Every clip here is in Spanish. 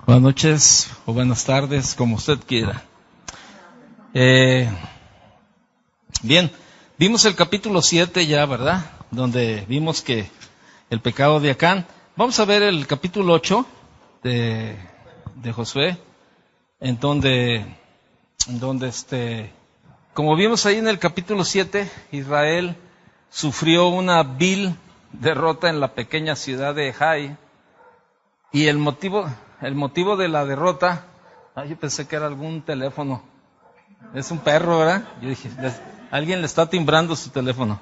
Buenas noches o buenas tardes, como usted quiera. Bien, vimos el capítulo 7 ya, ¿verdad? Donde vimos que el pecado de Acán. Vamos a ver el capítulo 8 de Josué, en donde como vimos ahí en el capítulo 7, Israel sufrió una vil derrota en la pequeña ciudad de Jai. Y el motivo de la derrota, yo pensé que era algún teléfono. Es un perro, ¿verdad? Yo dije, alguien le está timbrando su teléfono.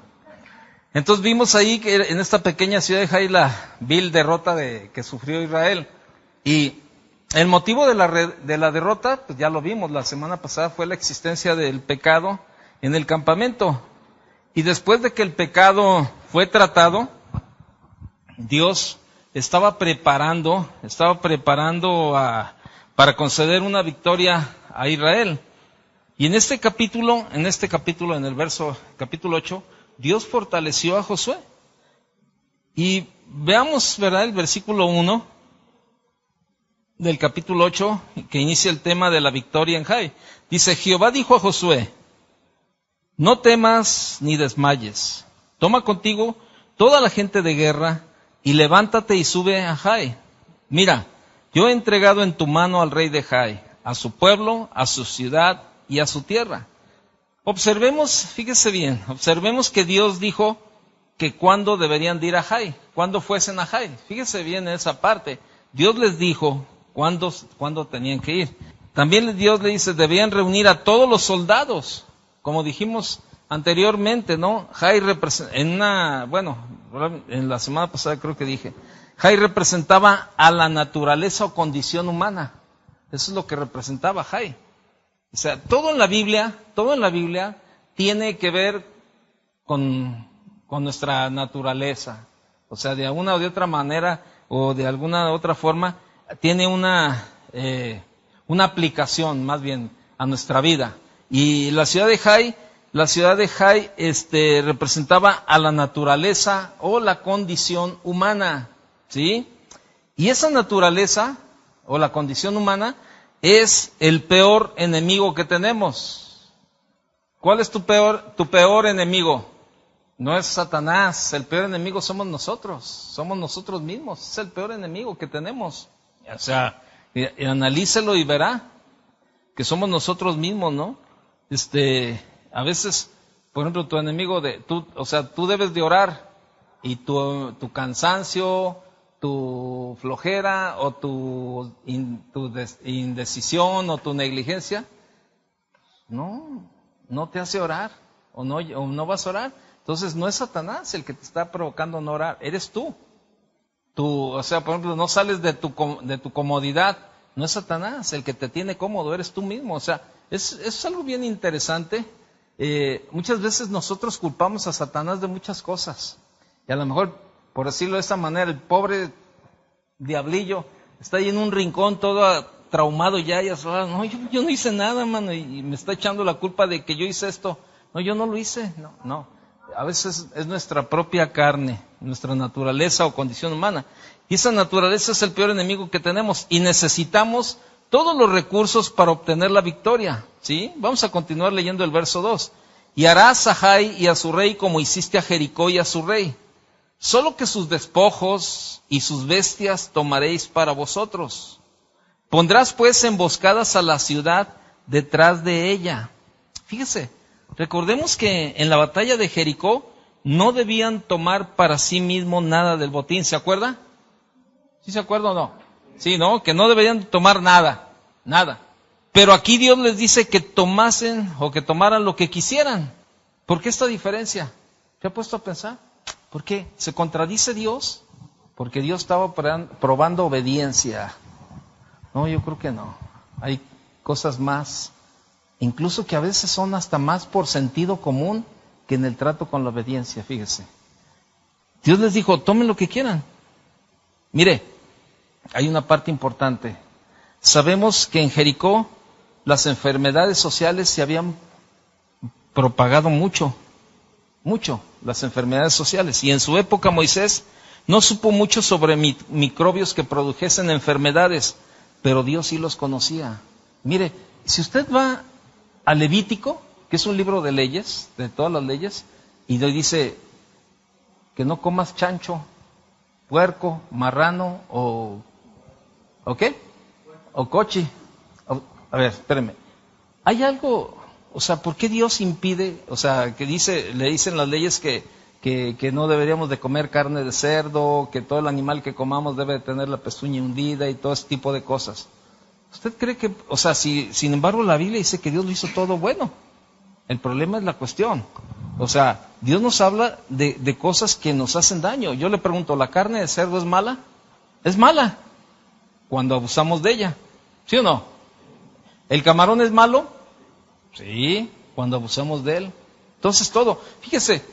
Entonces vimos ahí que en esta pequeña ciudad de Jai la vil derrota que sufrió Israel. Y el motivo de la derrota, pues ya lo vimos la semana pasada, fue la existencia del pecado en el campamento. Y después de que el pecado fue tratado, Dios estaba preparando para conceder una victoria a Israel. Y en este capítulo, en el capítulo 8, Dios fortaleció a Josué. Y veamos, ¿verdad?, el versículo 1 del capítulo 8, que inicia el tema de la victoria en Jai. Dice, Jehová dijo a Josué, no temas ni desmayes, toma contigo toda la gente de guerra, y levántate y sube a Jai. Mira, yo he entregado en tu mano al rey de Jai, a su pueblo, a su ciudad y a su tierra. Fíjese bien, observemos que Dios dijo que cuándo deberían de ir a Jai, cuándo fuesen a Jai. Fíjese bien en esa parte. Dios les dijo cuándo tenían que ir. También Dios le dice, debían reunir a todos los soldados, como dijimos anteriormente, ¿no? Jai en la semana pasada creo que dije, Jai representaba a la naturaleza o condición humana. Eso es lo que representaba Jai. O sea, todo en la Biblia tiene que ver con nuestra naturaleza. O sea, de alguna o de otra manera o de alguna otra forma tiene una aplicación más bien a nuestra vida. Y la ciudad de Jai representaba a la naturaleza o la condición humana, ¿sí? Y esa naturaleza o la condición humana es el peor enemigo que tenemos. ¿Cuál es tu peor enemigo? No es Satanás, el peor enemigo somos nosotros mismos, es el peor enemigo que tenemos. O sea, analícelo y verá que somos nosotros mismos, ¿no? A veces, por ejemplo, tu enemigo tú debes de orar y tu cansancio, tu flojera o tu indecisión o tu negligencia no te hace orar o no vas a orar. Entonces no es Satanás el que te está provocando no orar, eres tú. Por ejemplo, no sales de tu comodidad, no es Satanás el que te tiene cómodo, eres tú mismo. O sea, es algo bien interesante. Muchas veces nosotros culpamos a Satanás de muchas cosas. Y a lo mejor, por decirlo de esta manera, el pobre diablillo está ahí en un rincón todo traumado ya, no, yo no hice nada, mano, y me está echando la culpa de que yo hice esto. No, yo no lo hice, no. A veces es nuestra propia carne, nuestra naturaleza o condición humana. Y esa naturaleza es el peor enemigo que tenemos y necesitamos todos los recursos para obtener la victoria, ¿sí? Vamos a continuar leyendo el verso 2. Y harás a Jai y a su rey como hiciste a Jericó y a su rey. Solo que sus despojos y sus bestias tomaréis para vosotros. Pondrás pues emboscadas a la ciudad detrás de ella. Fíjese, recordemos que en la batalla de Jericó no debían tomar para sí mismo nada del botín, ¿se acuerda? ¿Sí se acuerda o no? Sí, ¿no? Que no deberían tomar nada. Pero aquí Dios les dice que tomaran lo que quisieran. ¿Por qué esta diferencia? ¿Se ha puesto a pensar? ¿Por qué? ¿Se contradice Dios? Porque Dios estaba probando obediencia. No, yo creo que no. Hay cosas más, incluso que a veces son hasta más por sentido común que en el trato con la obediencia, fíjese. Dios les dijo, tomen lo que quieran. Mire, hay una parte importante. Sabemos que en Jericó las enfermedades sociales se habían propagado mucho, las enfermedades sociales. Y en su época Moisés no supo mucho sobre microbios que produjesen enfermedades, pero Dios sí los conocía. Mire, si usted va a Levítico, que es un libro de leyes, de todas las leyes, y dice que no comas chancho, puerco, marrano ¿o qué? O cochi. A ver, espérenme. Hay algo, o sea, ¿por qué Dios impide, o sea, que le dicen las leyes que no deberíamos de comer carne de cerdo, que todo el animal que comamos debe de tener la pezuña hundida y todo ese tipo de cosas? ¿Usted cree que, o sea, sin embargo la Biblia dice que Dios lo hizo todo bueno? El problema es la cuestión. O sea, Dios nos habla de cosas que nos hacen daño. Yo le pregunto, ¿la carne de cerdo es mala? Es mala cuando abusamos de ella, ¿sí o no? ¿El camarón es malo? Sí, cuando abusamos de él. Entonces todo, fíjese,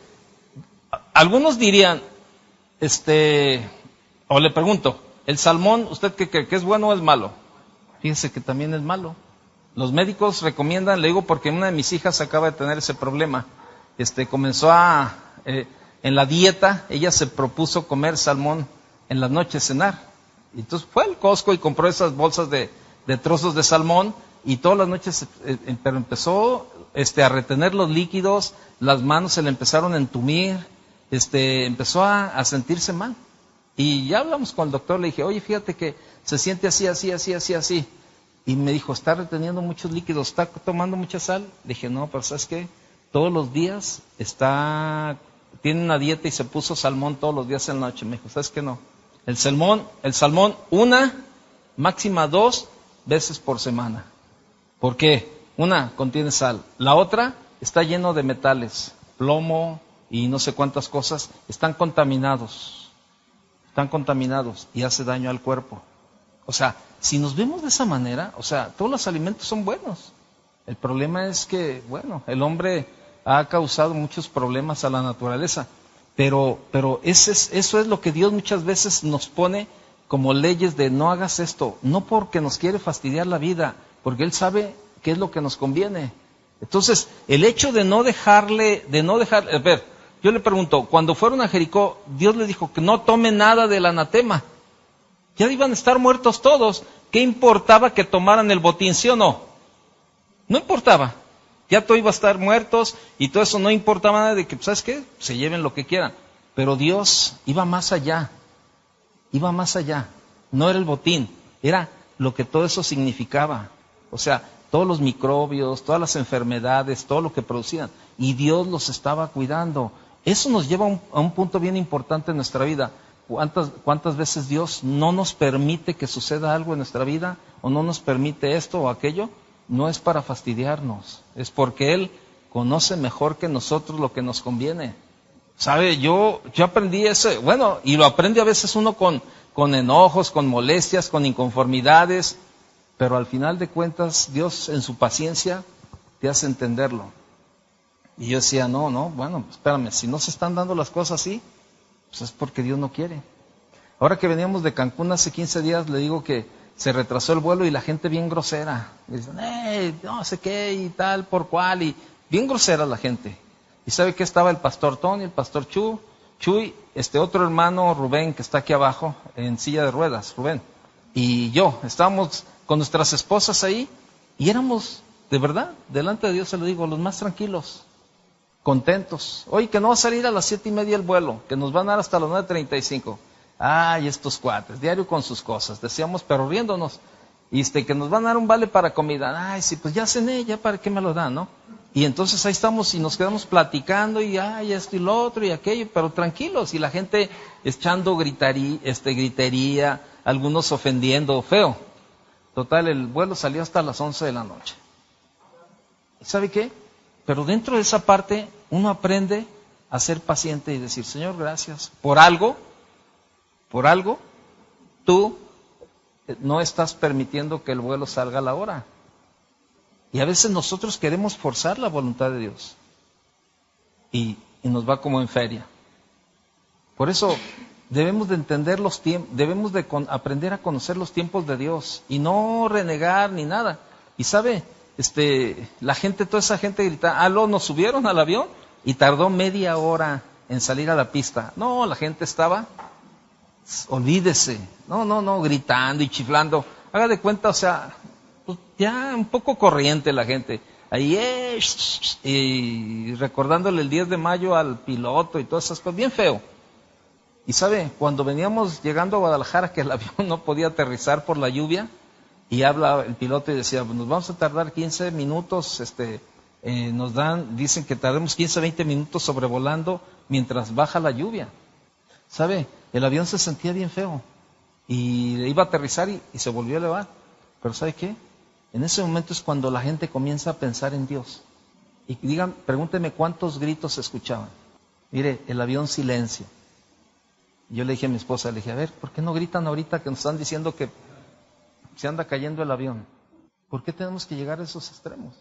algunos dirían, o le pregunto, ¿el salmón usted qué cree, que es bueno o es malo? Fíjese que también es malo. Los médicos recomiendan, le digo porque una de mis hijas acaba de tener ese problema. Comenzó en la dieta, ella se propuso comer salmón en las noches, cenar. Y entonces fue al Costco y compró esas bolsas de trozos de salmón y todas las noches, pero empezó a retener los líquidos, las manos se le empezaron a entumir, empezó a sentirse mal. Y ya hablamos con el doctor, le dije, oye, fíjate que se siente así, así, así, así, así. Y me dijo, está reteniendo muchos líquidos, está tomando mucha sal. Le dije, no, pero ¿sabes qué? Todos los días tiene una dieta y se puso salmón todos los días en la noche. Me dijo, ¿sabes qué? No. El salmón, una, máxima 2 veces por semana. ¿Por qué? Una, contiene sal. La otra, está lleno de metales, plomo y no sé cuántas cosas. Están contaminados y hace daño al cuerpo. O sea, si nos vemos de esa manera, o sea, todos los alimentos son buenos. El problema es que, bueno, el hombre ha causado muchos problemas a la naturaleza. Pero eso es lo que Dios muchas veces nos pone como leyes de no hagas esto. No porque nos quiere fastidiar la vida, porque Él sabe qué es lo que nos conviene. Entonces, el hecho de no dejarle, a ver, yo le pregunto, cuando fueron a Jericó, Dios le dijo que no tome nada del anatema. Ya iban a estar muertos todos. ¿Qué importaba que tomaran el botín, sí o no? No importaba. Ya todo iba a estar muertos y todo eso no importaba nada de que, ¿sabes qué? Se lleven lo que quieran. Pero Dios iba más allá. Iba más allá. No era el botín, era lo que todo eso significaba. O sea, todos los microbios, todas las enfermedades, todo lo que producían. Y Dios los estaba cuidando. Eso nos lleva a un punto bien importante en nuestra vida. ¿Cuántas veces Dios no nos permite que suceda algo en nuestra vida o no nos permite esto o aquello? No es para fastidiarnos, es porque Él conoce mejor que nosotros lo que nos conviene. ¿Sabe? Yo aprendí eso, bueno, y lo aprende a veces uno con enojos, con molestias, con inconformidades, pero al final de cuentas Dios en su paciencia te hace entenderlo. Y yo decía, no, bueno, espérame, si no se están dando las cosas así, pues es porque Dios no quiere. Ahora que veníamos de Cancún hace 15 días, le digo que se retrasó el vuelo y la gente bien grosera. Y dicen, no sé qué y tal, por cuál, y bien grosera la gente. Y sabe que estaba el pastor Tony, el pastor Chuy, otro hermano Rubén que está aquí abajo en silla de ruedas, Rubén. Y yo, estábamos con nuestras esposas ahí y éramos, de verdad, delante de Dios se lo digo, los más tranquilos, contentos. Oye, que no va a salir a las 7:30 el vuelo, que nos van a dar hasta las 9:35. Ay, estos cuates, diario con sus cosas, decíamos, pero riéndonos. Y que nos van a dar un vale para comida. Ay, sí, pues ya cené, ya para qué me lo dan, ¿no? Y entonces ahí estamos y nos quedamos platicando y ay, esto y lo otro y aquello, pero tranquilos. Y la gente echando gritería, algunos ofendiendo, feo. Total, el vuelo salió hasta las 11 de la noche. ¿Y sabe qué? Pero dentro de esa parte uno aprende a ser paciente y decir, Señor, gracias. Por algo, tú no estás permitiendo que el vuelo salga a la hora. Y a veces nosotros queremos forzar la voluntad de Dios. Y nos va como en feria. Por eso debemos de entender los tiempos, debemos de aprender a conocer los tiempos de Dios. Y no renegar ni nada. Y sabe, la gente, toda esa gente grita, nos subieron al avión y tardó media hora en salir a la pista. No, la gente estaba, olvídese, no, gritando y chiflando. haga de cuenta, o sea, pues ya un poco corriente la gente. Ahí y recordándole el 10 de mayo al piloto y todas esas cosas, bien feo. Y sabe, cuando veníamos llegando a Guadalajara, que el avión no podía aterrizar por la lluvia, y habla el piloto y decía, nos vamos a tardar 15 minutos, dicen que tardemos 15, 20 minutos sobrevolando mientras baja la lluvia. ¿Sabe? El avión se sentía bien feo y iba a aterrizar y se volvió a elevar. Pero ¿sabe qué? En ese momento es cuando la gente comienza a pensar en Dios. Y digan, pregúntenme cuántos gritos se escuchaban. Mire, el avión silencio. Yo le dije a mi esposa, le dije, a ver, ¿por qué no gritan ahorita que nos están diciendo que se anda cayendo el avión? ¿Por qué tenemos que llegar a esos extremos?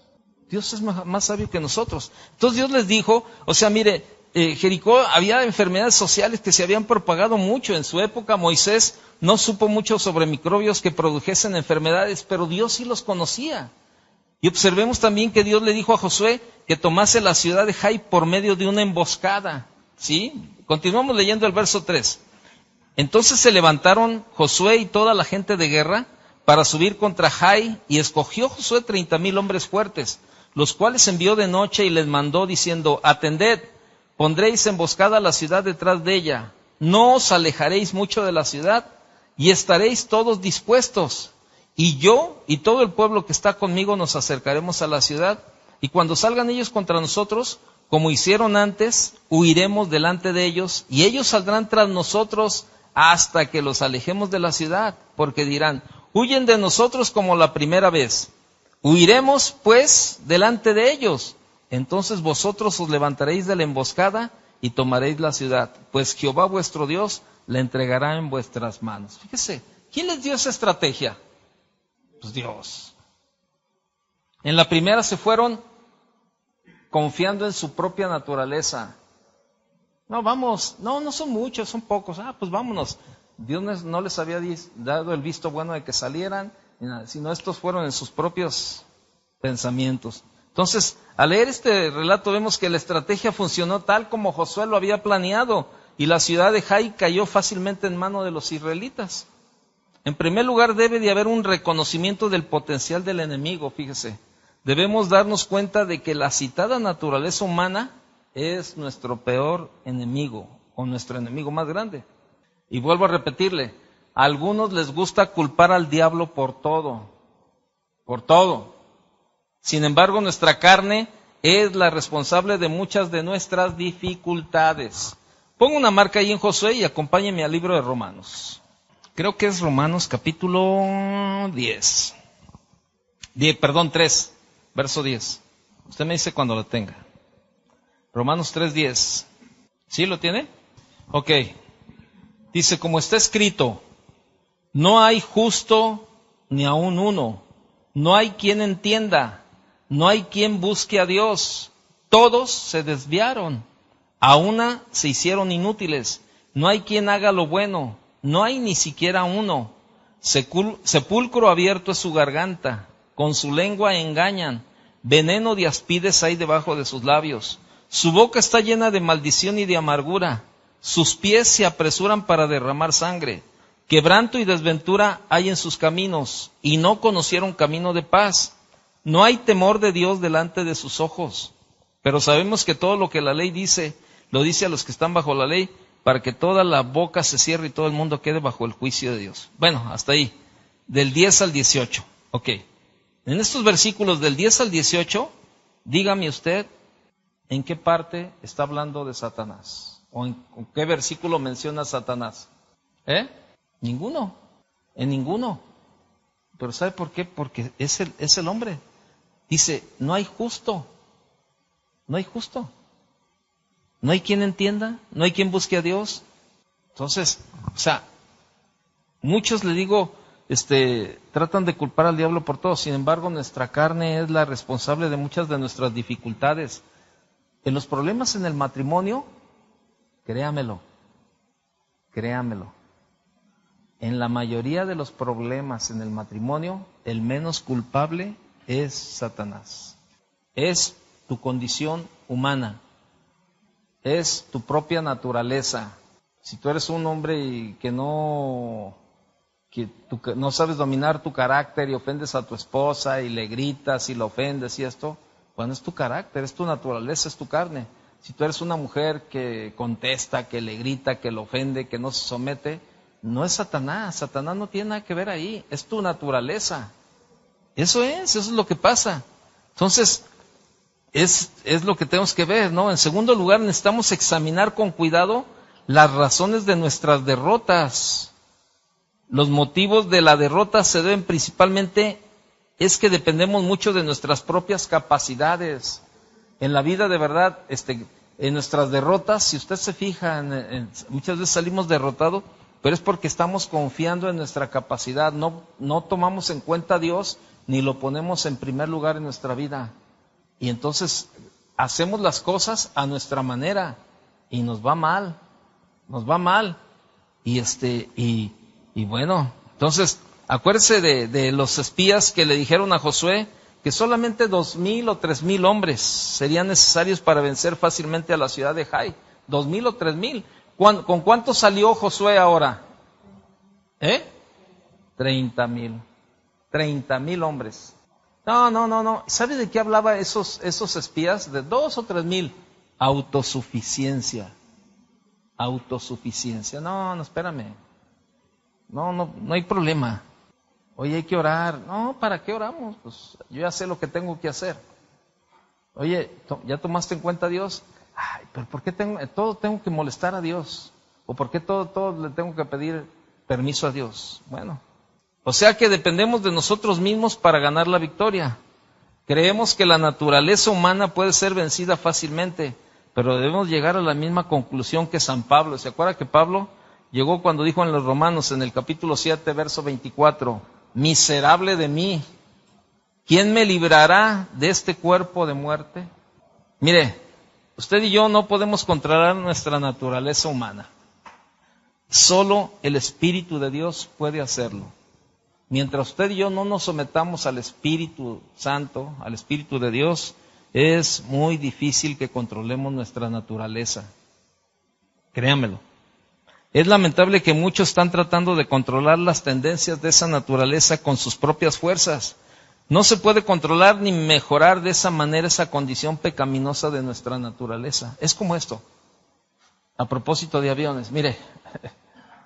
Dios es más sabio que nosotros. Entonces Dios les dijo, o sea, mire, Jericó había enfermedades sociales que se habían propagado mucho. En su época Moisés no supo mucho sobre microbios que produjesen enfermedades, pero Dios sí los conocía. Y observemos también que Dios le dijo a Josué que tomase la ciudad de Jai por medio de una emboscada. ¿Sí? Continuamos leyendo el verso 3. Entonces se levantaron Josué y toda la gente de guerra para subir contra Jai, y escogió Josué 30,000 hombres fuertes, los cuales envió de noche y les mandó diciendo, atended, pondréis emboscada a la ciudad detrás de ella, no os alejaréis mucho de la ciudad, y estaréis todos dispuestos, y yo y todo el pueblo que está conmigo nos acercaremos a la ciudad, y cuando salgan ellos contra nosotros, como hicieron antes, huiremos delante de ellos, y ellos saldrán tras nosotros hasta que los alejemos de la ciudad, porque dirán, huyen de nosotros como la primera vez. Huiremos, pues, delante de ellos. Entonces vosotros os levantaréis de la emboscada y tomaréis la ciudad, pues Jehová vuestro Dios la entregará en vuestras manos. Fíjese, ¿quién les dio esa estrategia? Pues Dios. En la primera se fueron confiando en su propia naturaleza. No, vamos, no son muchos, son pocos. Pues vámonos. Dios no les había dado el visto bueno de que salieran, sino estos fueron en sus propios pensamientos. Entonces, al leer este relato vemos que la estrategia funcionó tal como Josué lo había planeado, y la ciudad de Jai cayó fácilmente en manos de los israelitas. En primer lugar, debe de haber un reconocimiento del potencial del enemigo, fíjese. Debemos darnos cuenta de que la citada naturaleza humana es nuestro peor enemigo, o nuestro enemigo más grande. Y vuelvo a repetirle, a algunos les gusta culpar al diablo por todo. Sin embargo, nuestra carne es la responsable de muchas de nuestras dificultades. Pongo una marca ahí en Josué y acompáñenme al libro de Romanos. Creo que es Romanos capítulo 10. 3, verso 10. Usted me dice cuando lo tenga. Romanos 3:10. ¿Sí lo tiene? Ok. Dice, como está escrito, no hay justo ni aun uno, no hay quien entienda, no hay quien busque a Dios, todos se desviaron, a una se hicieron inútiles, no hay quien haga lo bueno, no hay ni siquiera uno, sepulcro abierto es su garganta, con su lengua engañan, veneno de aspides hay debajo de sus labios, su boca está llena de maldición y de amargura, sus pies se apresuran para derramar sangre, quebranto y desventura hay en sus caminos, y no conocieron camino de paz. No hay temor de Dios delante de sus ojos. Pero sabemos que todo lo que la ley dice, lo dice a los que están bajo la ley, para que toda la boca se cierre y todo el mundo quede bajo el juicio de Dios. Bueno, hasta ahí. Del 10 al 18. Ok. En estos versículos del 10 al 18, dígame usted en qué parte está hablando de Satanás. ¿O en qué versículo menciona a Satanás? Ninguno. En ninguno. ¿Pero sabe por qué? Porque es el hombre. Dice, no hay justo. No hay justo. No hay quien entienda. No hay quien busque a Dios. Entonces, muchos le digo, tratan de culpar al diablo por todo. Sin embargo, nuestra carne es la responsable de muchas de nuestras dificultades. En los problemas en el matrimonio, créamelo. En la mayoría de los problemas en el matrimonio, el menos culpable es Satanás. Es tu condición humana. Es tu propia naturaleza. Si tú eres un hombre que no que tú no sabes dominar tu carácter y ofendes a tu esposa y le gritas y la ofendes y esto, bueno, es tu carácter, es tu naturaleza, es tu carne. Si tú eres una mujer que contesta, que le grita, que lo ofende, que no se somete, no es Satanás. Satanás no tiene nada que ver ahí, es tu naturaleza. Eso es lo que pasa. Entonces, es lo que tenemos que ver, ¿no? En segundo lugar, necesitamos examinar con cuidado las razones de nuestras derrotas. Los motivos de la derrota se deben principalmente, es que dependemos mucho de nuestras propias capacidades. En la vida, de verdad, en nuestras derrotas, si usted se fija, muchas veces salimos derrotados, pero es porque estamos confiando en nuestra capacidad. No tomamos en cuenta a Dios, ni lo ponemos en primer lugar en nuestra vida. Y entonces hacemos las cosas a nuestra manera y nos va mal. Y bueno, entonces acuérdese de los espías que le dijeron a Josué que solamente 2,000 o 3,000 hombres serían necesarios para vencer fácilmente a la ciudad de Jai. 2,000 o 3,000. ¿Con cuánto salió Josué ahora? 30,000. 30,000 hombres. No. ¿Sabe de qué hablaba esos espías? De 2 o 3,000. Autosuficiencia. No, espérame. No hay problema. Oye, hay que orar. No, ¿para qué oramos? Pues yo ya sé lo que tengo que hacer. Oye, ¿ya tomaste en cuenta a Dios? Ay, pero ¿por qué todo tengo que molestar a Dios? ¿O por qué todo le tengo que pedir permiso a Dios? Bueno, o sea que dependemos de nosotros mismos para ganar la victoria. Creemos que la naturaleza humana puede ser vencida fácilmente, pero debemos llegar a la misma conclusión que San Pablo. ¿Se acuerda que Pablo llegó cuando dijo en los Romanos, en el capítulo 7, verso 24, miserable de mí, ¿quién me librará de este cuerpo de muerte? Mire, usted y yo no podemos controlar nuestra naturaleza humana. Solo el Espíritu de Dios puede hacerlo. Mientras usted y yo no nos sometamos al Espíritu Santo, al Espíritu de Dios, es muy difícil que controlemos nuestra naturaleza. Créanmelo. Es lamentable que muchos están tratando de controlar las tendencias de esa naturaleza con sus propias fuerzas. No se puede controlar ni mejorar de esa manera esa condición pecaminosa de nuestra naturaleza. Es como esto. A propósito de aviones, mire,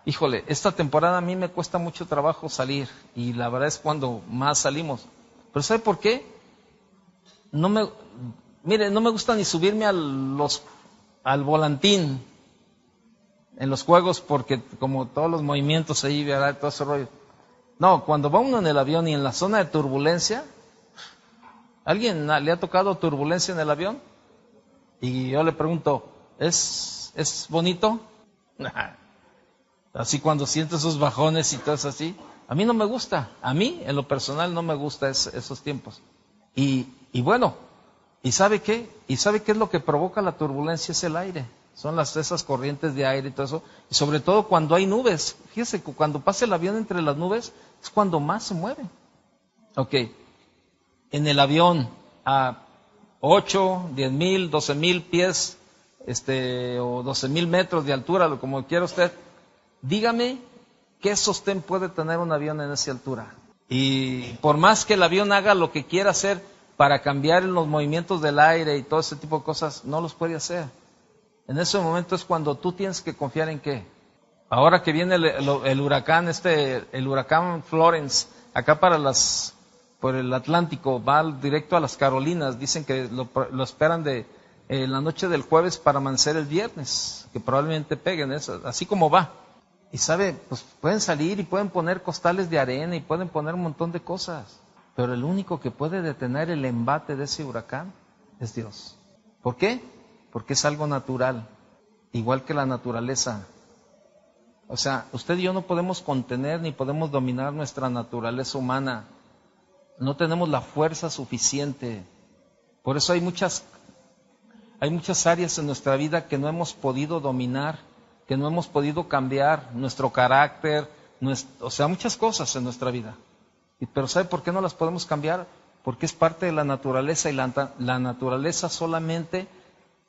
híjole, esta temporada a mí me cuesta mucho trabajo salir y la verdad es cuando más salimos. Pero ¿sabe por qué? No me gusta ni subirme al volantín en los juegos porque como todos los movimientos ahí, ¿verdad? Todo ese rollo. No, cuando va uno en el avión y en la zona de turbulencia, ¿alguien le ha tocado turbulencia en el avión? Y yo le pregunto, ¿es bonito? Así cuando siento esos bajones y todo eso así. A mí no me gusta, a mí en lo personal no me gusta esos tiempos. Y bueno, ¿y sabe qué? ¿Y sabe qué es lo que provoca la turbulencia? Es el aire. Son esas corrientes de aire y todo eso. Y sobre todo cuando hay nubes. Fíjese que cuando pasa el avión entre las nubes es cuando más se mueve. Ok. En el avión a 8, 10,000, 12,000 pies, o 12,000 metros de altura, como quiera usted. Dígame qué sostén puede tener un avión en esa altura. Y por más que el avión haga lo que quiera hacer para cambiar los movimientos del aire y todo ese tipo de cosas, no los puede hacer. En ese momento es cuando tú tienes que confiar en qué. Ahora que viene el huracán, el huracán Florence, acá por el Atlántico, va directo a las Carolinas. Dicen que lo esperan de la noche del jueves para amanecer el viernes, que probablemente peguen eso, así como va. Y sabe, pues pueden salir y pueden poner costales de arena y pueden poner un montón de cosas, pero el único que puede detener el embate de ese huracán es Dios. ¿Por qué? Porque es algo natural, igual que la naturaleza. O sea, usted y yo no podemos contener ni podemos dominar nuestra naturaleza humana. No tenemos la fuerza suficiente. Por eso hay muchas áreas en nuestra vida que no hemos podido dominar, que no hemos podido cambiar, nuestro carácter, o sea, muchas cosas en nuestra vida. Pero ¿sabe por qué no las podemos cambiar? Porque es parte de la naturaleza y la naturaleza solamente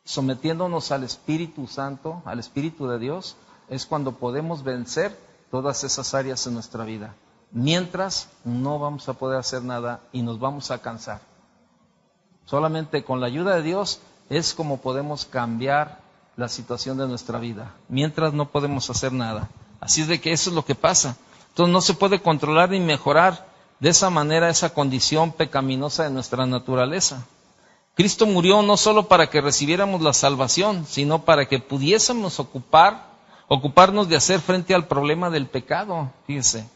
sometiéndonos al Espíritu Santo, al Espíritu de Dios, es cuando podemos vencer todas esas áreas en nuestra vida. Mientras, no vamos a poder hacer nada y nos vamos a cansar. Solamente con la ayuda de Dios es como podemos cambiar la situación de nuestra vida. Mientras no podemos hacer nada. Así es de que eso es lo que pasa. Entonces no se puede controlar ni mejorar de esa manera esa condición pecaminosa de nuestra naturaleza. Cristo murió no solo para que recibiéramos la salvación, sino para que pudiésemos ocuparnos de hacer frente al problema del pecado. Fíjese.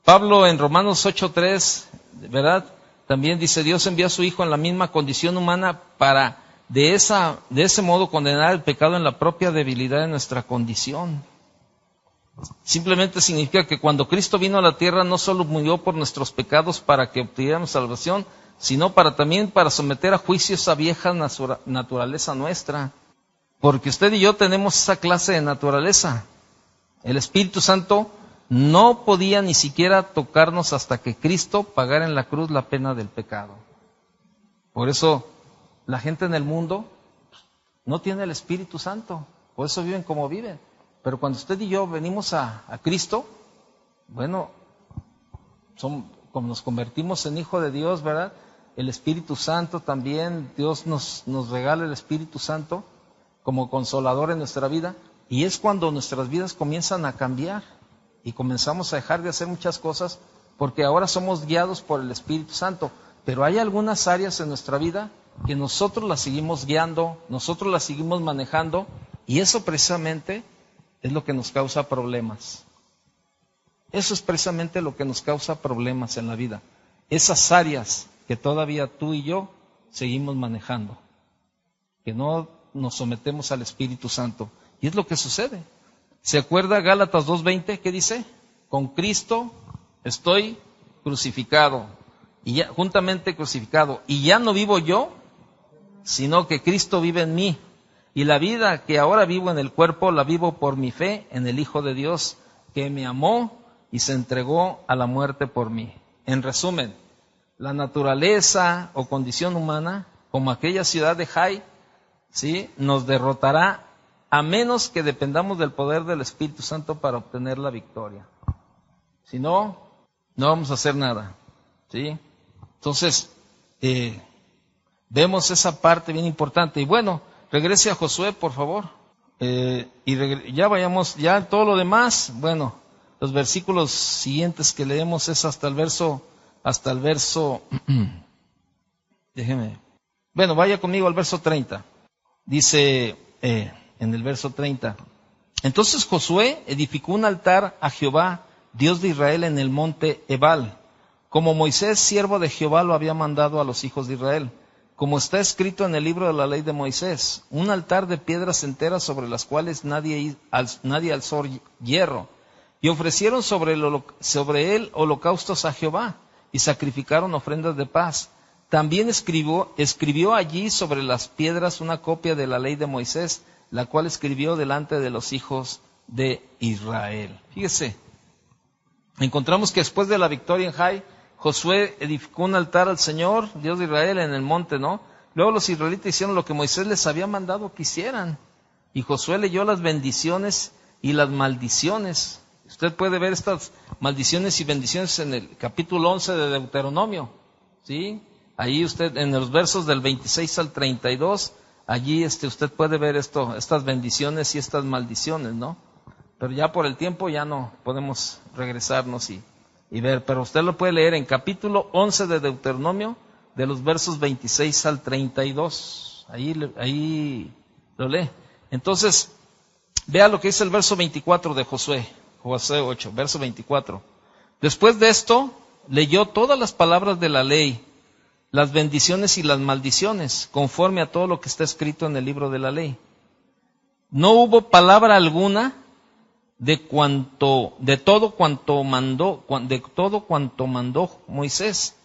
Pablo en Romanos 8:3, ¿verdad? También dice, Dios envió a su Hijo en la misma condición humana para de ese modo condenar el pecado en la propia debilidad de nuestra condición. Simplemente significa que cuando Cristo vino a la tierra no solo murió por nuestros pecados para que obtuviéramos salvación, sino también para someter a juicio esa vieja naturaleza nuestra. Porque usted y yo tenemos esa clase de naturaleza. El Espíritu Santo no podía ni siquiera tocarnos hasta que Cristo pagara en la cruz la pena del pecado. Por eso la gente en el mundo no tiene el Espíritu Santo, por eso viven como viven. Pero cuando usted y yo venimos a Cristo, bueno, como nos convertimos en hijo de Dios, ¿verdad? El Espíritu Santo también, Dios nos regala el Espíritu Santo como consolador en nuestra vida, y es cuando nuestras vidas comienzan a cambiar y comenzamos a dejar de hacer muchas cosas porque ahora somos guiados por el Espíritu Santo. Pero hay algunas áreas en nuestra vida que nosotros las seguimos guiando, nosotros las seguimos manejando, y eso precisamente es lo que nos causa problemas. Eso es precisamente lo que nos causa problemas en la vida. Esas áreas que todavía tú y yo seguimos manejando, que no nos sometemos al Espíritu Santo. Y es lo que sucede. ¿Se acuerda Gálatas 2:20? ¿Qué dice? Con Cristo estoy crucificado, y ya, juntamente crucificado, y ya no vivo yo, sino que Cristo vive en mí. Y la vida que ahora vivo en el cuerpo, la vivo por mi fe en el Hijo de Dios, que me amó y se entregó a la muerte por mí. En resumen, la naturaleza o condición humana, como aquella ciudad de Jai, ¿sí?, nos derrotará a menos que dependamos del poder del Espíritu Santo para obtener la victoria. Si no, no vamos a hacer nada, ¿sí? Entonces, vemos esa parte bien importante. Y bueno, regrese a Josué, por favor. Ya vayamos, ya todo lo demás, bueno, los versículos siguientes que leemos es hasta el verso, déjeme. Bueno, vaya conmigo al verso 30. Dice en el verso 30. Entonces Josué edificó un altar a Jehová, Dios de Israel, en el monte Ebal, como Moisés, siervo de Jehová, lo había mandado a los hijos de Israel, como está escrito en el libro de la ley de Moisés, un altar de piedras enteras sobre las cuales nadie alzó hierro. Y ofrecieron sobre él holocaustos a Jehová, y sacrificaron ofrendas de paz. También escribió allí sobre las piedras una copia de la ley de Moisés, la cual escribió delante de los hijos de Israel. Fíjese, encontramos que después de la victoria en Jai, Josué edificó un altar al Señor, Dios de Israel, en el monte, ¿no? Luego los israelitas hicieron lo que Moisés les había mandado que hicieran. Y Josué leyó las bendiciones y las maldiciones. Usted puede ver estas maldiciones y bendiciones en el capítulo 11 de Deuteronomio, ¿sí? Ahí usted, en los versos del 26 al 32, allí usted puede ver estas bendiciones y estas maldiciones, ¿no? Pero ya por el tiempo ya no podemos regresarnos y ver, pero usted lo puede leer en capítulo 11 de Deuteronomio, de los versos 26 al 32. Ahí lo lee. Entonces, vea lo que dice el verso 24 de Josué 8, verso 24. Después de esto, leyó todas las palabras de la ley, las bendiciones y las maldiciones, conforme a todo lo que está escrito en el libro de la ley. No hubo palabra alguna de todo cuanto mandó Moisés,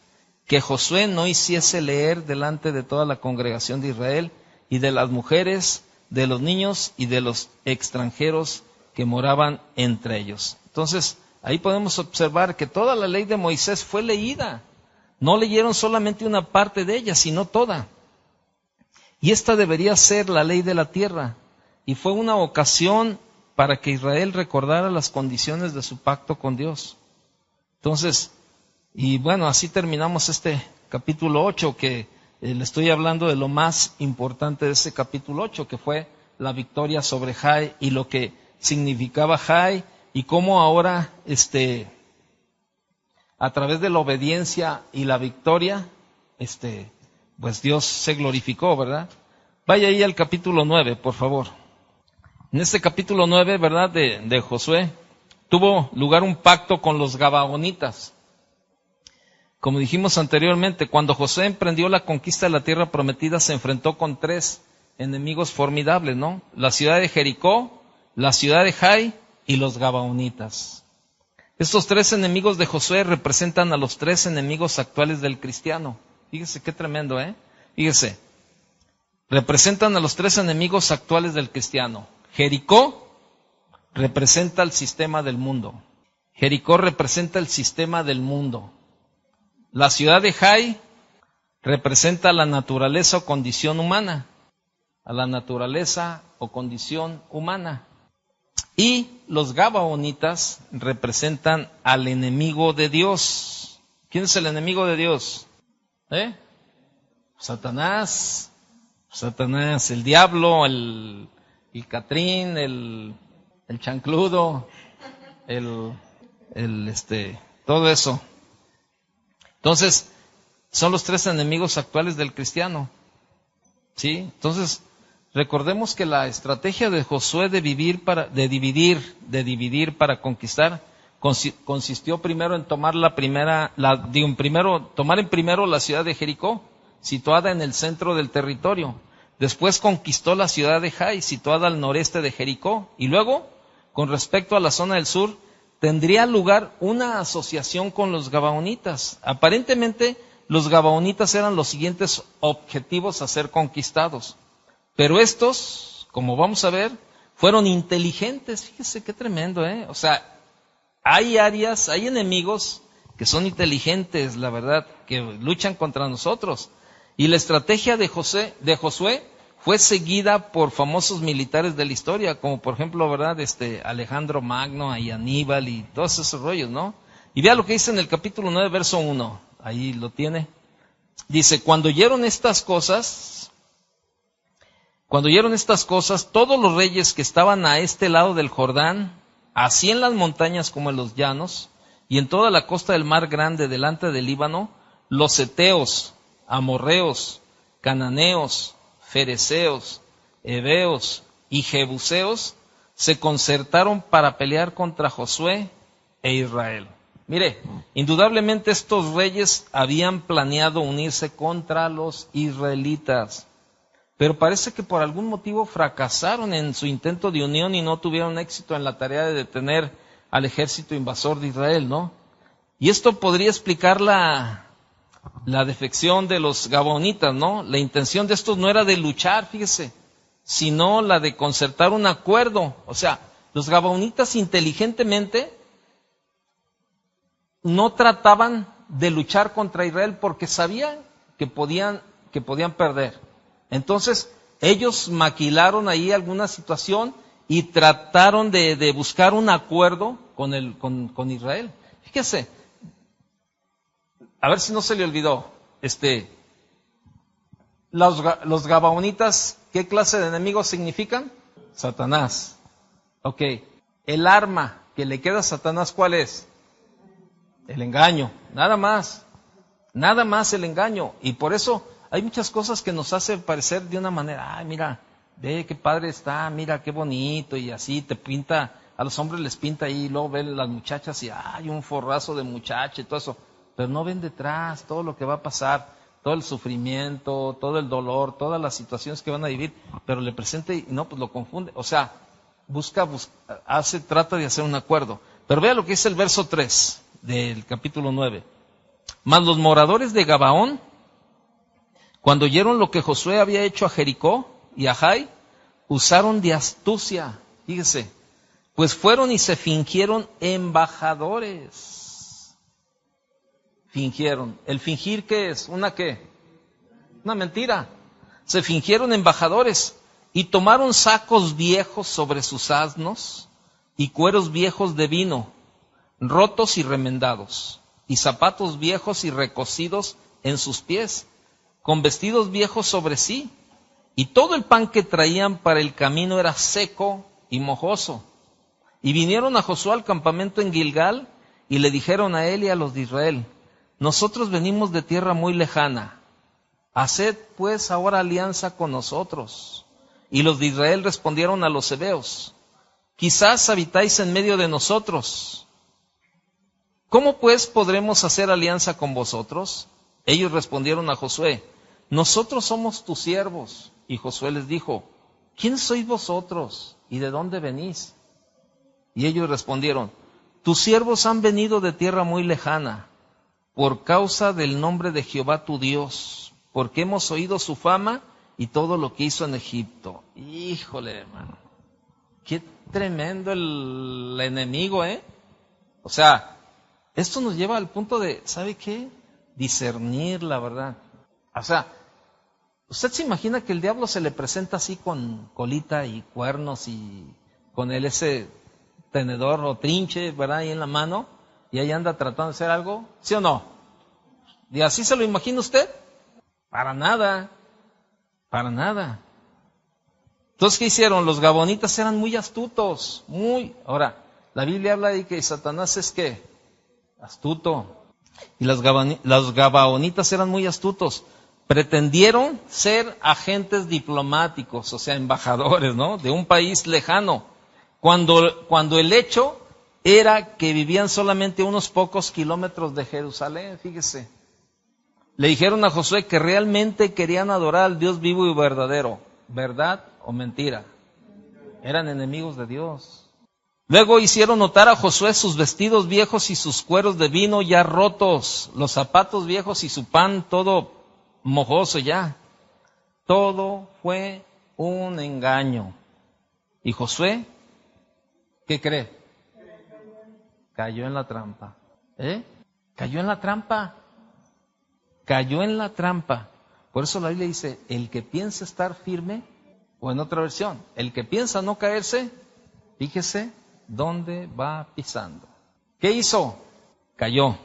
que Josué no hiciese leer delante de toda la congregación de Israel, y de las mujeres, de los niños y de los extranjeros que moraban entre ellos. Entonces, ahí podemos observar que toda la ley de Moisés fue leída. No leyeron solamente una parte de ella, sino toda. Y esta debería ser la ley de la tierra. Y fue una ocasión para que Israel recordara las condiciones de su pacto con Dios. Entonces, y bueno, así terminamos este capítulo 8, que le estoy hablando de lo más importante de ese capítulo 8, que fue la victoria sobre Jai y lo que significaba Jai y cómo ahora, a través de la obediencia y la victoria, pues Dios se glorificó, ¿verdad? Vaya ahí al capítulo 9, por favor. En este capítulo 9, ¿verdad?, de Josué, tuvo lugar un pacto con los gabaonitas. Como dijimos anteriormente, cuando Josué emprendió la conquista de la tierra prometida, se enfrentó con 3 enemigos formidables, ¿no? La ciudad de Jericó, la ciudad de Jai y los gabaonitas. Estos 3 enemigos de Josué representan a los 3 enemigos actuales del cristiano. Fíjese qué tremendo, ¿eh? Fíjese. Representan a los 3 enemigos actuales del cristiano. Jericó representa el sistema del mundo. Jericó representa el sistema del mundo. La ciudad de Jai representa la naturaleza o condición humana. A la naturaleza o condición humana. Y los gabaonitas representan al enemigo de Dios. ¿Quién es el enemigo de Dios? Satanás, el diablo, el Catrín, el chancludo, todo eso. Entonces, son los 3 enemigos actuales del cristiano. ¿Sí? Entonces, recordemos que la estrategia de Josué de dividir para conquistar consistió primero en tomar tomar en primero la ciudad de Jericó, situada en el centro del territorio. Después conquistó la ciudad de Jai, situada al noreste de Jericó. Y luego, con respecto a la zona del sur, tendría lugar una asociación con los gabaonitas. Aparentemente, los gabaonitas eran los siguientes objetivos a ser conquistados. Pero estos, como vamos a ver, fueron inteligentes. Fíjese qué tremendo, ¿eh? O sea, hay enemigos que son inteligentes, la verdad, que luchan contra nosotros. Y la estrategia de Josué fue seguida por famosos militares de la historia, como por ejemplo, ¿verdad?, Alejandro Magno y Aníbal y todos esos rollos, ¿no? Y vea lo que dice en el capítulo 9, verso 1. Ahí lo tiene. Dice, cuando oyeron estas cosas, todos los reyes que estaban a este lado del Jordán, así en las montañas como en los llanos, y en toda la costa del mar grande delante del Líbano, los heteos, amorreos, cananeos, fereceos, heveos y jebuseos se concertaron para pelear contra Josué e Israel. Mire, indudablemente estos reyes habían planeado unirse contra los israelitas, pero parece que por algún motivo fracasaron en su intento de unión y no tuvieron éxito en la tarea de detener al ejército invasor de Israel, ¿no? Y esto podría explicar la defección de los gabaonitas, ¿no? La intención de estos no era de luchar, fíjese, sino la de concertar un acuerdo. O sea, los gabaonitas inteligentemente no trataban de luchar contra Israel porque sabían que podían perder. Entonces, ellos maquilaron ahí alguna situación y trataron de buscar un acuerdo con Israel. Fíjese, a ver si no se le olvidó, los gabaonitas, ¿qué clase de enemigos significan? Satanás. Ok, el arma que le queda a Satanás, ¿cuál es? El engaño, nada más el engaño. Y por eso hay muchas cosas que nos hacen parecer de una manera, ay, mira, ve qué padre está, mira qué bonito, y así te pinta, a los hombres les pinta ahí, y luego ven las muchachas y hay un forrazo de muchacha y todo eso, pero no ven detrás todo lo que va a pasar, todo el sufrimiento, todo el dolor, todas las situaciones que van a vivir, pero le presenta y no, pues lo confunde, o sea, trata de hacer un acuerdo. Pero vea lo que dice el verso 3 del capítulo 9. Mas los moradores de Gabaón, cuando oyeron lo que Josué había hecho a Jericó y a Jai, usaron de astucia, fíjese, pues fueron y se fingieron embajadores. Fingieron. ¿El fingir qué es? ¿Una qué? Una mentira. Se fingieron embajadores y tomaron sacos viejos sobre sus asnos y cueros viejos de vino, rotos y remendados, y zapatos viejos y recocidos en sus pies, con vestidos viejos sobre sí, y todo el pan que traían para el camino era seco y mojoso. Y vinieron a Josué al campamento en Gilgal, y le dijeron a él y a los de Israel: nosotros venimos de tierra muy lejana, haced pues ahora alianza con nosotros. Y los de Israel respondieron a los heveos: quizás habitáis en medio de nosotros. ¿Cómo pues podremos hacer alianza con vosotros? Ellos respondieron a Josué: nosotros somos tus siervos. Y Josué les dijo: ¿quién sois vosotros y de dónde venís? Y ellos respondieron: tus siervos han venido de tierra muy lejana, por causa del nombre de Jehová tu Dios, porque hemos oído su fama y todo lo que hizo en Egipto. Híjole, hermano, qué tremendo el enemigo, ¿eh? O sea, esto nos lleva al punto de, ¿sabe qué? Discernir la verdad. O sea, ¿usted se imagina que el diablo se le presenta así con colita y cuernos y con ese tenedor o trinche, ¿verdad?, ahí en la mano, y ahí anda tratando de hacer algo? ¿Sí o no? ¿Y así se lo imagina usted? Para nada, para nada. Entonces, ¿qué hicieron? Los gabonitas eran muy astutos, muy... Ahora, la Biblia habla de que Satanás es ¿qué? Astuto. Y los gabaonitas eran muy astutos. Pretendieron ser agentes diplomáticos, o sea, embajadores, ¿no?, de un país lejano, cuando el hecho era que vivían solamente unos pocos kilómetros de Jerusalén, fíjese. Le dijeron a Josué que realmente querían adorar al Dios vivo y verdadero. ¿Verdad o mentira? Eran enemigos de Dios. Luego hicieron notar a Josué sus vestidos viejos y sus cueros de vino ya rotos, los zapatos viejos y su pan todo mojoso ya. Todo fue un engaño. Y Josué, ¿qué cree? Cayó en la trampa. Cayó en la trampa. Cayó en la trampa. Por eso la Biblia dice: el que piensa estar firme, o en otra versión, el que piensa no caerse, fíjese dónde va pisando. ¿Qué hizo? Cayó.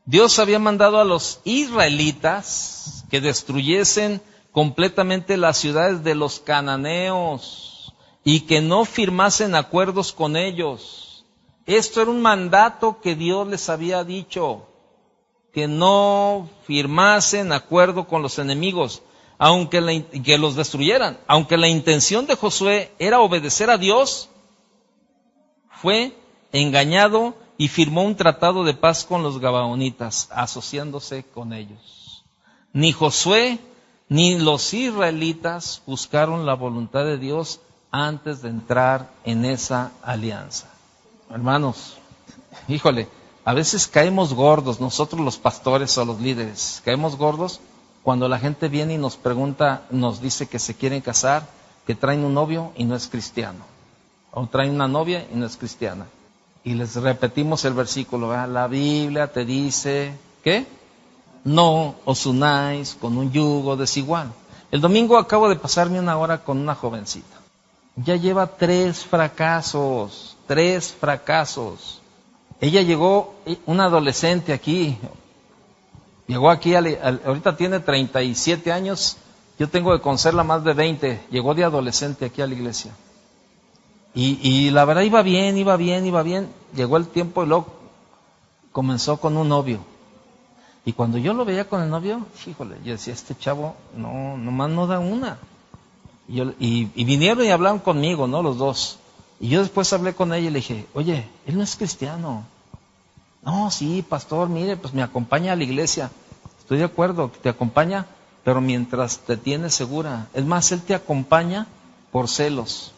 Dios había mandado a los israelitas que destruyesen completamente las ciudades de los cananeos y que no firmasen acuerdos con ellos. Esto era un mandato que Dios les había dicho, que no firmasen acuerdo con los enemigos, que los destruyeran. Aunque la intención de Josué era obedecer a Dios, fue engañado y firmó un tratado de paz con los gabaonitas, asociándose con ellos. Ni Josué ni los israelitas buscaron la voluntad de Dios antes de entrar en esa alianza. Hermanos, híjole, a veces caemos gordos, nosotros los pastores o los líderes, caemos gordos cuando la gente viene y nos pregunta, nos dice que se quieren casar, que traen un novio y no es cristiano, o traen una novia y no es cristiana. Y les repetimos el versículo, ¿verdad? La Biblia te dice, ¿qué? No os unáis con un yugo desigual. El domingo acabo de pasarme una hora con una jovencita. Ya lleva 3 fracasos. Ella llegó, una adolescente aquí, llegó aquí, ahorita tiene 37 años, yo tengo que conocerla más de 20, llegó de adolescente aquí a la iglesia. Y la verdad iba bien, llegó el tiempo y luego comenzó con un novio. Y cuando yo lo veía con el novio, híjole, yo decía, este chavo nomás no da una. Y vinieron y hablaron conmigo, ¿no? Los dos. Y yo después hablé con ella y le dije, oye, él no es cristiano. No, sí, pastor, mire, pues me acompaña a la iglesia. Estoy de acuerdo, que te acompaña, pero mientras te tiene segura. Es más, él te acompaña por celos,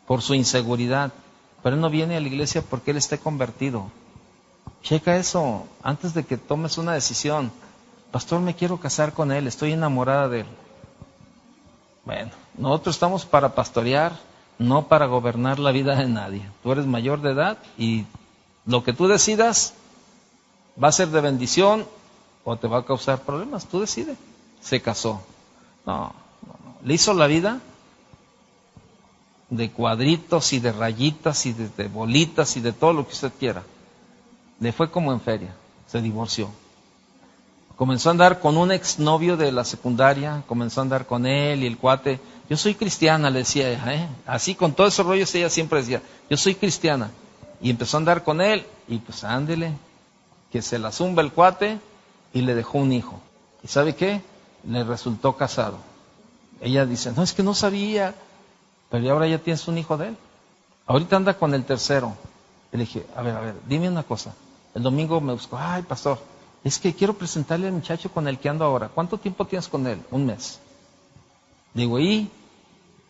por su inseguridad. Pero él no viene a la iglesia porque él esté convertido. Checa eso, antes de que tomes una decisión. Pastor, me quiero casar con él, estoy enamorada de él. Bueno, nosotros estamos para pastorear, no para gobernar la vida de nadie. Tú eres mayor de edad y lo que tú decidas va a ser de bendición o te va a causar problemas. Tú decides. Se casó. No. Le hizo la vida de cuadritos y de rayitas y de bolitas y de todo lo que usted quiera. Le fue como en feria, se divorció. Comenzó a andar con un exnovio de la secundaria, comenzó a andar con él y el cuate. Yo soy cristiana, le decía ella, así con todos esos rollos ella siempre decía, yo soy cristiana. Y empezó a andar con él y pues ándele, que se la zumba el cuate y le dejó un hijo. ¿Y sabe qué? Le resultó casado. Ella dice, no, es que no sabía, pero ahora ya tienes un hijo de él. Ahorita anda con el tercero. Y le dije, a ver, dime una cosa. El domingo me buscó, ay pastor, es que quiero presentarle al muchacho con el que ando ahora. ¿Cuánto tiempo tienes con él? 1 mes. Digo, ¿y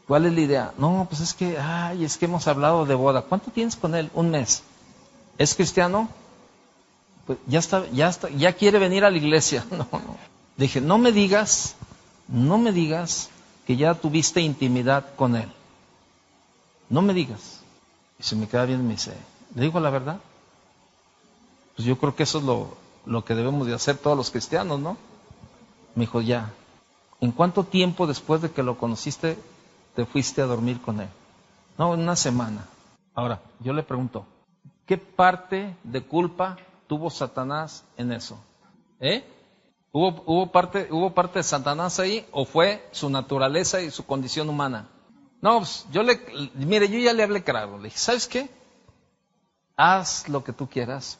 cuál es la idea? No, pues es que hemos hablado de boda. ¿Cuánto tienes con él? 1 mes. ¿Es cristiano? Pues ya quiere venir a la iglesia. No. Dije, no me digas que ya tuviste intimidad con él. No me digas. Y se me queda bien y me dice, ¿le digo la verdad? Pues yo creo que eso es lo que debemos de hacer todos los cristianos, ¿no? Me dijo, ya. ¿En cuánto tiempo después de que lo conociste te fuiste a dormir con él? No, en 1 semana. Ahora, yo le pregunto, ¿qué parte de culpa tuvo Satanás en eso? ¿Hubo parte de Satanás ahí o fue su naturaleza y su condición humana? No, pues yo ya le hablé claro. Le dije, ¿sabes qué? Haz lo que tú quieras,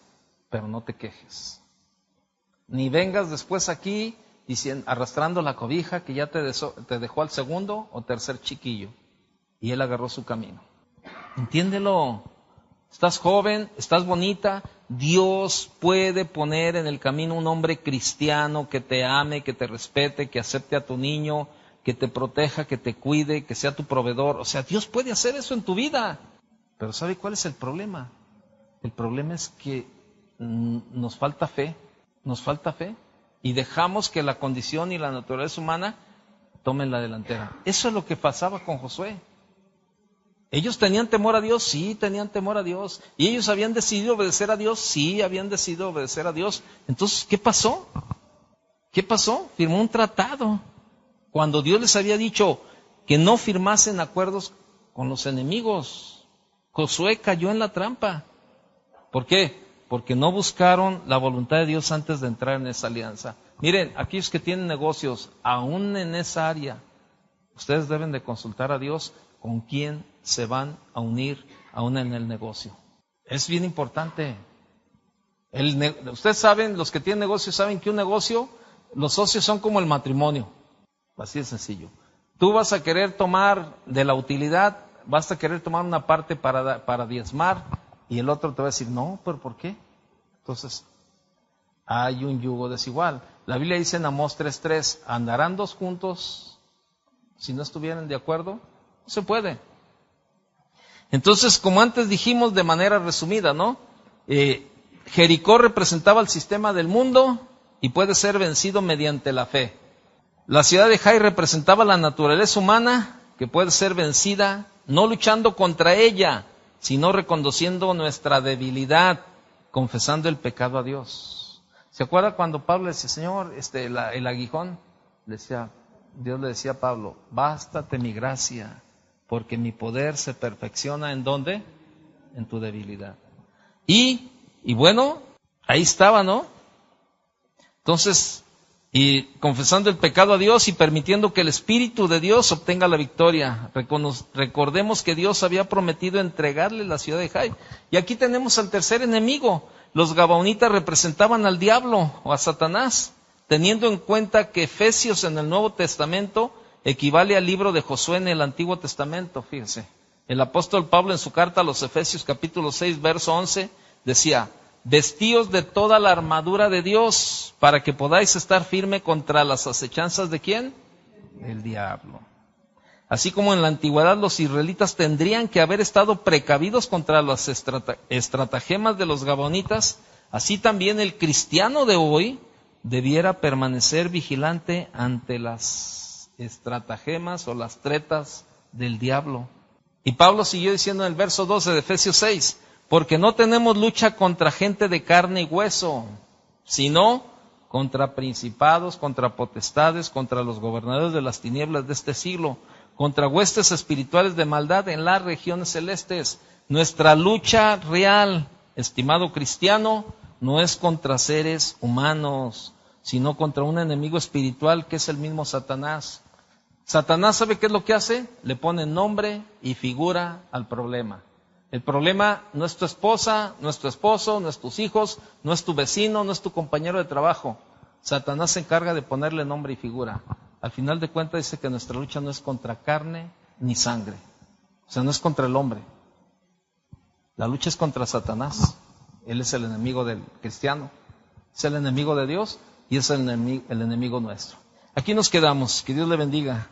pero no te quejes. Ni vengas después aquí arrastrando la cobija que ya te dejó al segundo o tercer chiquillo. Y él agarró su camino. Entiéndelo. Estás joven, estás bonita. Dios puede poner en el camino un hombre cristiano que te ame, que te respete, que acepte a tu niño, que te proteja, que te cuide, que sea tu proveedor. O sea, Dios puede hacer eso en tu vida. Pero ¿sabe cuál es el problema? El problema es que nos falta fe. Y dejamos que la condición y la naturaleza humana tomen la delantera. Eso es lo que pasaba con Josué. ¿Ellos tenían temor a Dios? Sí, tenían temor a Dios. ¿Y ellos habían decidido obedecer a Dios? Sí, habían decidido obedecer a Dios. Entonces, ¿qué pasó? Firmó un tratado. Cuando Dios les había dicho que no firmasen acuerdos con los enemigos. Josué cayó en la trampa. ¿Por qué? Porque no buscaron la voluntad de Dios antes de entrar en esa alianza. Miren, aquellos que tienen negocios, aún en esa área, ustedes deben de consultar a Dios con quién se van a unir aún en el negocio. Es bien importante. Ustedes saben, los que tienen negocios saben que un negocio, los socios son como el matrimonio. Así de sencillo. Tú vas a querer tomar de la utilidad, vas a querer tomar una parte para diezmar, y el otro te va a decir, no, pero ¿por qué? Entonces, hay un yugo desigual. La Biblia dice en Amós 3:3, ¿andarán 2 juntos si no estuvieran de acuerdo? No se puede. Entonces, como antes dijimos de manera resumida, ¿no? Jericó representaba el sistema del mundo y puede ser vencido mediante la fe. La ciudad de Jai representaba la naturaleza humana que puede ser vencida no luchando contra ella, sino reconociendo nuestra debilidad, confesando el pecado a Dios. ¿Se acuerda cuando Pablo le decía, Señor, el aguijón? Dios le decía a Pablo, bástate mi gracia, porque mi poder se perfecciona ¿en dónde? En tu debilidad. Y bueno, ahí estaba, ¿no? Entonces, y confesando el pecado a Dios y permitiendo que el Espíritu de Dios obtenga la victoria. Recordemos que Dios había prometido entregarle la ciudad de Jai. Y aquí tenemos al tercer enemigo. Los gabaonitas representaban al diablo o a Satanás, teniendo en cuenta que Efesios en el Nuevo Testamento equivale al libro de Josué en el Antiguo Testamento. Fíjense, el apóstol Pablo en su carta a los Efesios capítulo 6, verso 11, decía, vestíos de toda la armadura de Dios, para que podáis estar firme contra las acechanzas ¿de quién? El diablo. Así como en la antigüedad los israelitas tendrían que haber estado precavidos contra las estratagemas de los gabaonitas, así también el cristiano de hoy debiera permanecer vigilante ante las estratagemas o las tretas del diablo. Y Pablo siguió diciendo en el verso 12 de Efesios 6, porque no tenemos lucha contra gente de carne y hueso, sino contra principados, contra potestades, contra los gobernadores de las tinieblas de este siglo, contra huestes espirituales de maldad en las regiones celestes. Nuestra lucha real, estimado cristiano, no es contra seres humanos, sino contra un enemigo espiritual que es el mismo Satanás. Satanás, ¿sabe qué es lo que hace? Le pone nombre y figura al problema. El problema no es tu esposa, no es tu esposo, no es tus hijos, no es tu vecino, no es tu compañero de trabajo. Satanás se encarga de ponerle nombre y figura. Al final de cuentas dice que nuestra lucha no es contra carne ni sangre. O sea, no es contra el hombre. La lucha es contra Satanás. Él es el enemigo del cristiano. Es el enemigo de Dios y es el enemigo nuestro. Aquí nos quedamos. Que Dios le bendiga.